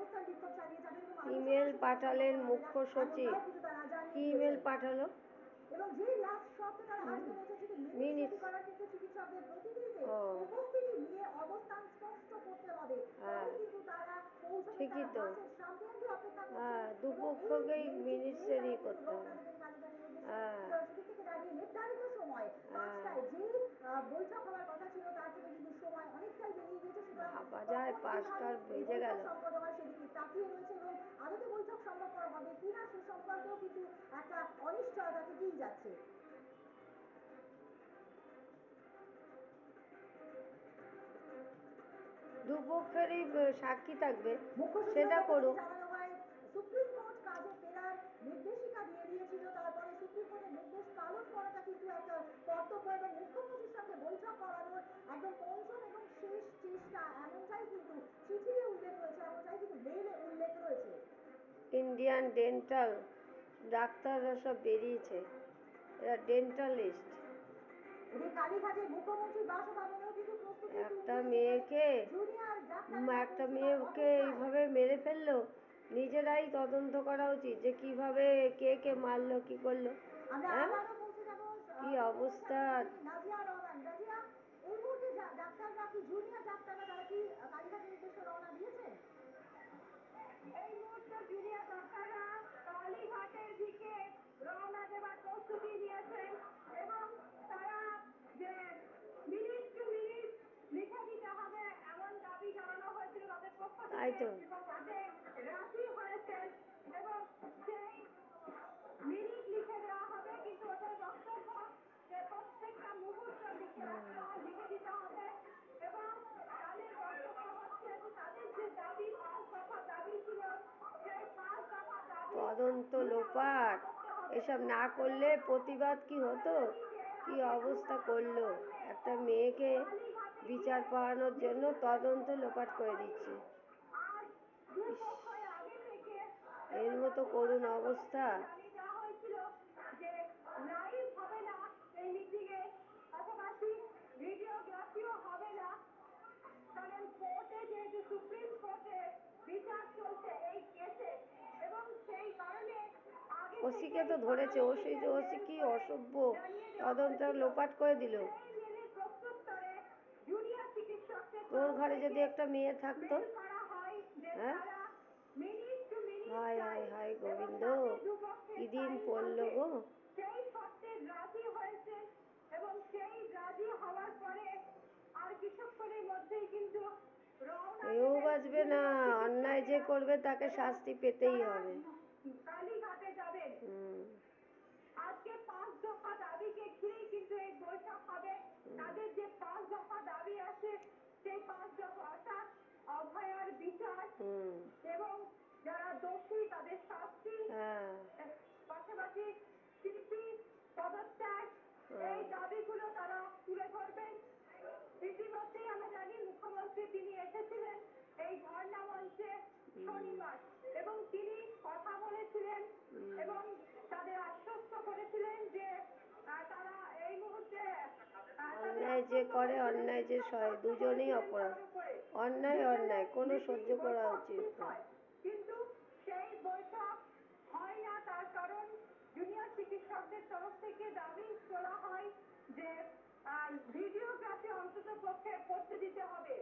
অবস্থান বিক্ষোভ চালিয়ে যাবেন এবং ইমেল পাঠালেন মুখ্য সচিব। কি ইমেল পাঠালো? এবং যে লাস্ট শর্তে তারা আজকে বলছে যে মিনিট করার ক্ষেত্রে চিকিৎসকদের প্রতিনিধিদের উপস্থিতি নিয়ে অবস্থান স্পষ্ট করতে হবে, তবে কিন্তু তারা পৌঁছবে, তারা বাসের সামনে অবধি অপেক্ষা করছে। দুপক্ষকেই মিনিটসেরই করতে হবে। সেদিক থেকে দাঁড়িয়ে নির্ধারিত সময় 5টায় যে বৈঠক হওয়ার কথা ছিল তার থেকে কিন্তু সময় অনেকটাই বেরিয়ে গিয়েছে, সুতরাং বাজায় 5টা বেজে গেল, সম্পন্ন হয় সেদিকে তাকিয়ে রয়েছে এবং আদতে বৈঠক সম্ভবপর হবে কিনা সে সম্পর্কেও কিন্তু একটা অনিশ্চয়তা থেকেই যাচ্ছে। দুপক্ষেরই সাক্ষী থাকবে, সেটা করুক। জানানো হয় সুপ্রিম কোর্ট কাজে ফেরার নির্দেশিকা দিয়ে দিয়েছিল, তারপরে সুপ্রিম কোর্টের নির্দেশ পালন করাটা কিন্তু একটা কর্তব্য এবং মুখ্যমন্ত্রীর সঙ্গে বৈঠক করানোর একদম পঞ্চম এবং শেষ চেষ্টা, এমনটাই কিন্তু চিঠিতে উল্লেখ রয়েছে, এমনটাই কিন্তু মেইলে উল্লেখ রয়েছে। ইন্ডিয়ান ডেন্টাল ডাক্তাররা সব বেরিয়েছে, এরা ডেন্টালিস্ট। কালীঘাটে মুখ্যমন্ত্রী বাসভবনেও কিন্তু প্রস্তুতি একটা মেয়েকে এইভাবে মেরে ফেললো, নিজেরাই তদন্ত করা উচিত যে কিভাবে কে কে মারলো, কি করলো। কি অবস্থা। নাজিয়া রহমান, নাজিয়া, এই মুহূর্তে ডাক্তাররা কি, জুনিয়র ডাক্তাররা তারা কি কালীঘাটের উদ্দেশ্যে রওনা দিয়েছেন? এই মুহূর্তে জুনিয়র ডাক্তাররা কালীঘাটের দিকে রওনা দেওয়ার প্রস্তুতি নিয়েছেন এবং তারা যে মিনিট টু মিনিট লিখে দিতে হবে এমন দাবি জানানো হয়েছিল তাদের পক্ষ থেকে, তাতে রাজি হয়েছেন এবং সেই মিনিট লিখে দেওয়া হবে। কিন্তু ওদের বক্তব্য যে প্রত্যেকটা মুহূর্ত লিখে দিতে হবে এবং তাদের বক্তব্য হচ্ছে যে তাদের যে দাবি 5 দফা দাবি ছিল সেই 5 দফা দাবি তদন্ত লোপাট, এসব না করলে প্রতিবাদ কি হতো, কি অবস্থা করলো। একটা মেয়েকে বিচার পাওয়ানোর জন্য তদন্ত লোপাট করে দিচ্ছে। এর মতো করুণ অবস্থা। যে লাইভ হবে না এই মিটিং এ, পাশাপাশি ভিডিওগ্রাফিও হবে না, কারণ কোর্টে যেহেতু সুপ্রিম কোর্টে বিচার চলছে এই কেসে এবং সেই কারণে ওসিকে তো ধরেছে, ওসি কি অসভ্য, তদন্ত লোপাট করে দিল। তোর ঘরে যদি একটা মেয়ে থাকতো, হ্যাঁ, হায় হায় হায় গোবিন্দ, কি দিন পড়লো গো। সেই শর্তে রাজি হয়েছেন এবং সেই রাজি হওয়ার পরে আর কিছুক্ষণের মধ্যেই কিন্তু এও বাঁচবে না, অন্যায় যে করবে তাকে শাস্তি পেতেই হবে। কালীঘাটে যাবেন। আজকে 5 দফা দাবিকে ঘিরেই কিন্তু এই বৈঠক হবে। তাদের যে 5 দফা দাবি আছে সেই 5 দফা, অর্থাৎ অভয়ার বিচার এবং যারা দোষী তাদের শাস্তি, পাশাপাশি সিপি পদত্যাগ, এই দাবিগুলো তারা তুলে ধরবেন। ইতিমধ্যেই আমরা জানি মুখ্যমন্ত্রী তিনি এসেছিলেন এই ধর্ণা মঞ্চে শনিবার এবং তিনি কথা বলেছিলেন এবং তাদের আশ্বস্ত করেছিলেন যে তারা এই মুহূর্তে অন্যায় যে করে অন্যায় যে সয়, দুজনেই অপরাধ, অন্যায় অন্যায় কোনো সহ্য করা উচিত না। কিন্তু সেই বৈঠক হয় না, তার কারণ জুনিয়র চিকিৎসকদের তরফ থেকে দাবি তোলা হয় যে ভিডিওগ্রাফি অন্তত পক্ষে করতে দিতে হবে।